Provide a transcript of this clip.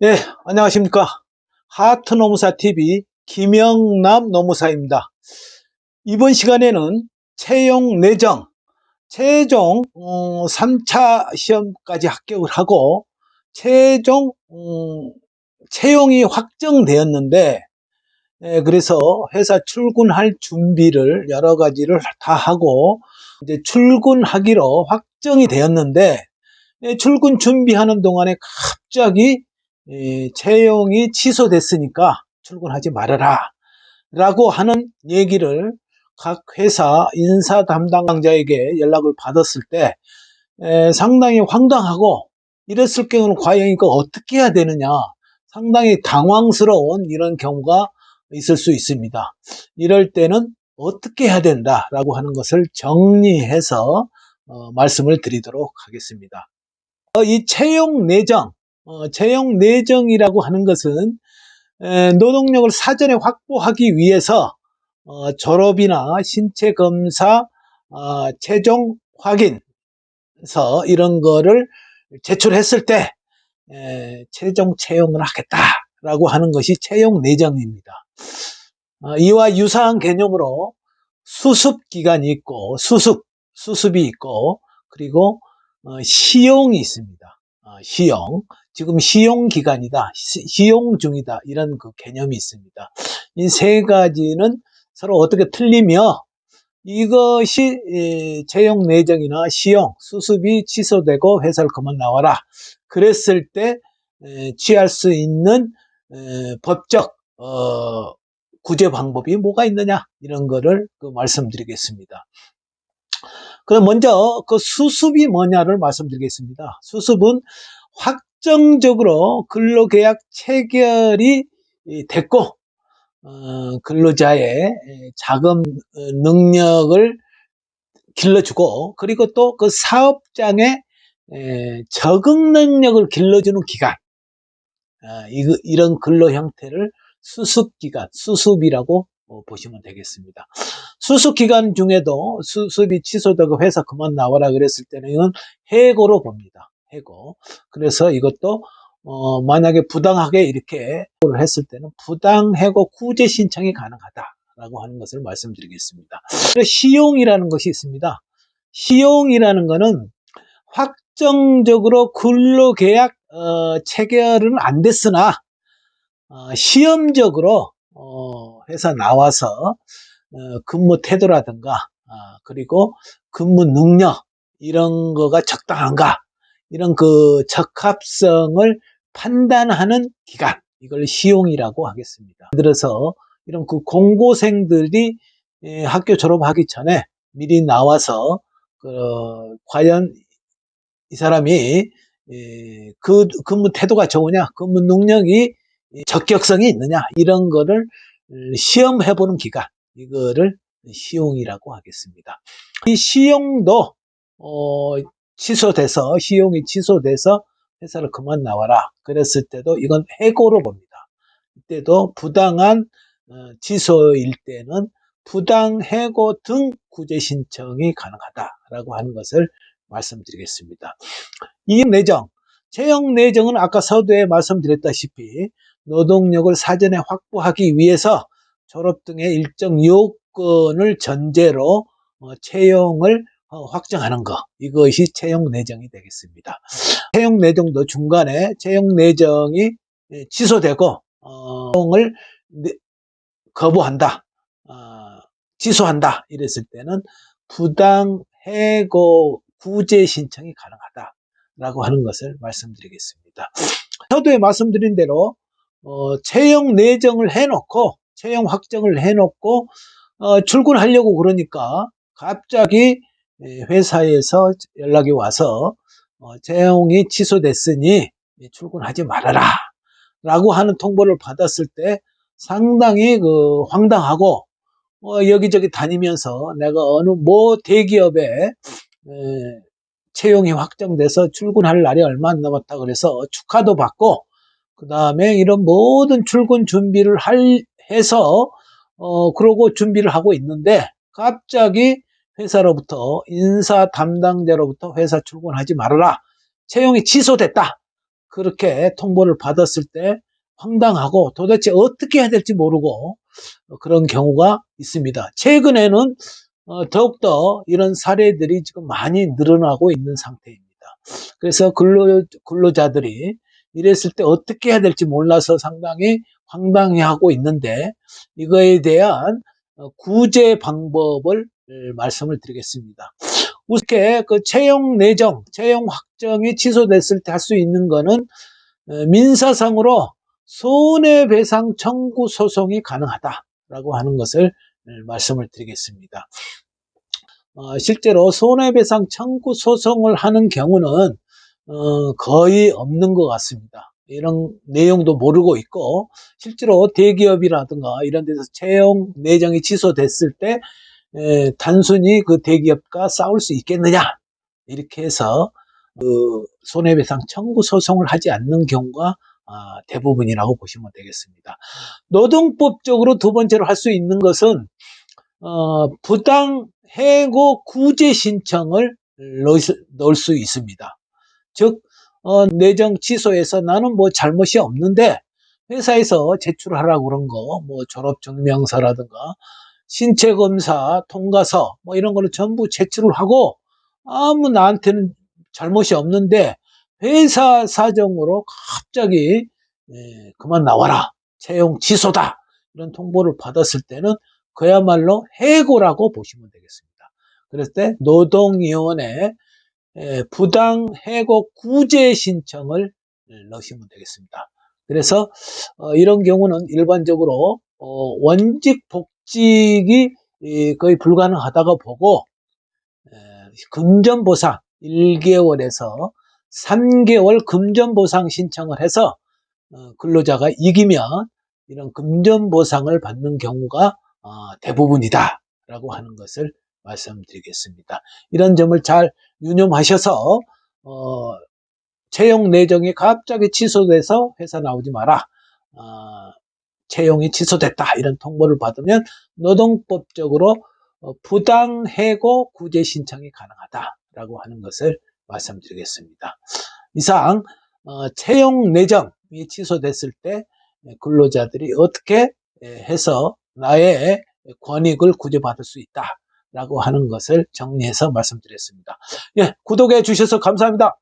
예, 안녕하십니까. 하트노무사TV 김영남 노무사입니다. 이번 시간에는 채용 내정, 최종 3차 시험까지 합격을 하고 최종 채용이 확정되었는데, 그래서 회사 출근할 준비를 여러 가지를 다 하고 이제 출근하기로 확정이 되었는데, 출근 준비하는 동안에 갑자기 채용이 취소됐으니까 출근하지 말아라 라고 하는 얘기를 각 회사 인사 담당자에게 연락을 받았을 때 상당히 황당하고, 이랬을 경우는 과연 이거 어떻게 해야 되느냐, 상당히 당황스러운 이런 경우가 있을 수 있습니다. 이럴 때는 어떻게 해야 된다라고 하는 것을 정리해서 말씀을 드리도록 하겠습니다. 이 채용 내정이라고 하는 것은 노동력을 사전에 확보하기 위해서 졸업이나 신체 검사, 최종 확인서 이런 거를 제출했을 때 최종 채용을 하겠다라고 하는 것이 채용 내정입니다. 이와 유사한 개념으로 수습 기간이 있고 수습이 있고, 그리고 시용이 있습니다. 시용, 지금 시용 기간이다, 시용 중이다, 이런 그 개념이 있습니다. 이 세 가지는 서로 어떻게 틀리며, 이것이 채용 내정이나 시용, 수습이 취소되고 회사를 그만 나와라 그랬을 때 취할 수 있는 법적 구제 방법이 뭐가 있느냐, 이런 거를 말씀드리겠습니다. 그럼 먼저 그 수습이 뭐냐를 말씀드리겠습니다. 수습은 확정적으로 근로계약 체결이 됐고, 근로자의 자금 능력을 길러주고, 그리고 또 그 사업장의 적응 능력을 길러주는 기간, 이런 근로 형태를 수습기간, 수습이라고 보시면 되겠습니다. 수습기간 중에도 수습이 취소되고 회사 그만 나와라 그랬을 때는 이건 해고로 봅니다. 해고. 그래서 이것도 만약에 부당하게 이렇게 해고를 했을 때는 부당해고 구제 신청이 가능하다라고 하는 것을 말씀드리겠습니다. 시용이라는 것이 있습니다. 시용이라는 것은 확정적으로 근로계약 체결은 안 됐으나 시험적으로 회사 나와서 근무 태도라든가 그리고 근무 능력, 이런 거가 적당한가, 이런 그 적합성을 판단하는 기간, 이걸 시용이라고 하겠습니다. 예를 들어서 이런 그 공고생들이 학교 졸업하기 전에 미리 나와서 과연 이 사람이 그 근무 태도가 좋으냐, 근무 능력이 적격성이 있느냐, 이런 거를 시험해보는 기간, 이거를 시용이라고 하겠습니다. 이 시용도 시용이 취소돼서 회사를 그만 나와라 그랬을 때도 이건 해고로 봅니다. 이때도 부당한 취소일 때는 부당해고 등 구제 신청이 가능하다라고 하는 것을 말씀드리겠습니다. 채용 내정은 아까 서두에 말씀드렸다시피 노동력을 사전에 확보하기 위해서 졸업 등의 일정 요건을 전제로 채용을 확정하는 것, 이것이 채용 내정이 되겠습니다. 채용 내정도 중간에 채용 내정이 취소되고 채용을 거부한다, 취소한다 이랬을 때는 부당해고 구제 신청이 가능하다라고 하는 것을 말씀드리겠습니다. 서두에 말씀드린 대로 채용 내정을 해놓고 채용 확정을 해놓고 출근하려고 그러니까 갑자기 회사에서 연락이 와서 채용이 취소됐으니 출근하지 말아라 라고 하는 통보를 받았을 때 상당히 황당하고, 여기저기 다니면서 내가 어느 대기업에 채용이 확정돼서 출근할 날이 얼마 안 남았다 그래서 축하도 받고, 그 다음에 이런 모든 출근 준비를 해서 그러고 준비를 하고 있는데, 갑자기 회사로부터, 인사 담당자로부터 회사 출근하지 말아라, 채용이 취소됐다 그렇게 통보를 받았을 때 황당하고 도대체 어떻게 해야 될지 모르고 그런 경우가 있습니다. 최근에는 더욱더 이런 사례들이 지금 많이 늘어나고 있는 상태입니다. 그래서 근로자들이 이랬을 때 어떻게 해야 될지 몰라서 상당히 황당해하고 있는데 이거에 대한 구제 방법을 말씀을 드리겠습니다. 우습게 그 채용 내정, 채용 확정이 취소됐을 때 할 수 있는 거는 민사상으로 손해배상 청구 소송이 가능하다라고 하는 것을 말씀을 드리겠습니다. 실제로 손해배상 청구 소송을 하는 경우는 거의 없는 것 같습니다. 이런 내용도 모르고 있고 실제로 대기업이라든가 이런 데서 채용 내정이 취소됐을 때 단순히 그 대기업과 싸울 수 있겠느냐 이렇게 해서 그 손해배상 청구 소송을 하지 않는 경우가 대부분이라고 보시면 되겠습니다. 노동법적으로 두 번째로 할 수 있는 것은 부당 해고 구제 신청을 넣을 수 있습니다. 즉 내정 취소해서 나는 뭐 잘못이 없는데 회사에서 제출하라고 그런 거, 뭐 졸업증명서라든가 신체검사 통과서 뭐 이런 거를 전부 제출을 하고 아무 나한테는 잘못이 없는데 회사 사정으로 갑자기 그만 나와라, 채용 취소다 이런 통보를 받았을 때는 그야말로 해고라고 보시면 되겠습니다. 그랬을 때 노동위원회에 부당 해고 구제 신청을 넣으시면 되겠습니다. 그래서 이런 경우는 일반적으로 원직 복직이 거의 불가능하다고 보고 금전보상 1개월에서 3개월 금전보상 신청을 해서 근로자가 이기면 이런 금전보상을 받는 경우가 대부분이다 라고 하는 것을 말씀드리겠습니다. 이런 점을 잘 유념하셔서 채용 내정이 갑자기 취소돼서 회사 나오지 마라, 채용이 취소됐다 이런 통보를 받으면 노동법적으로 부당해고 구제 신청이 가능하다라고 하는 것을 말씀드리겠습니다. 이상 채용 내정이 취소됐을 때 근로자들이 어떻게 해서 나의 권익을 구제받을 수 있다라고 하는 것을 정리해서 말씀드렸습니다. 예, 구독해 주셔서 감사합니다.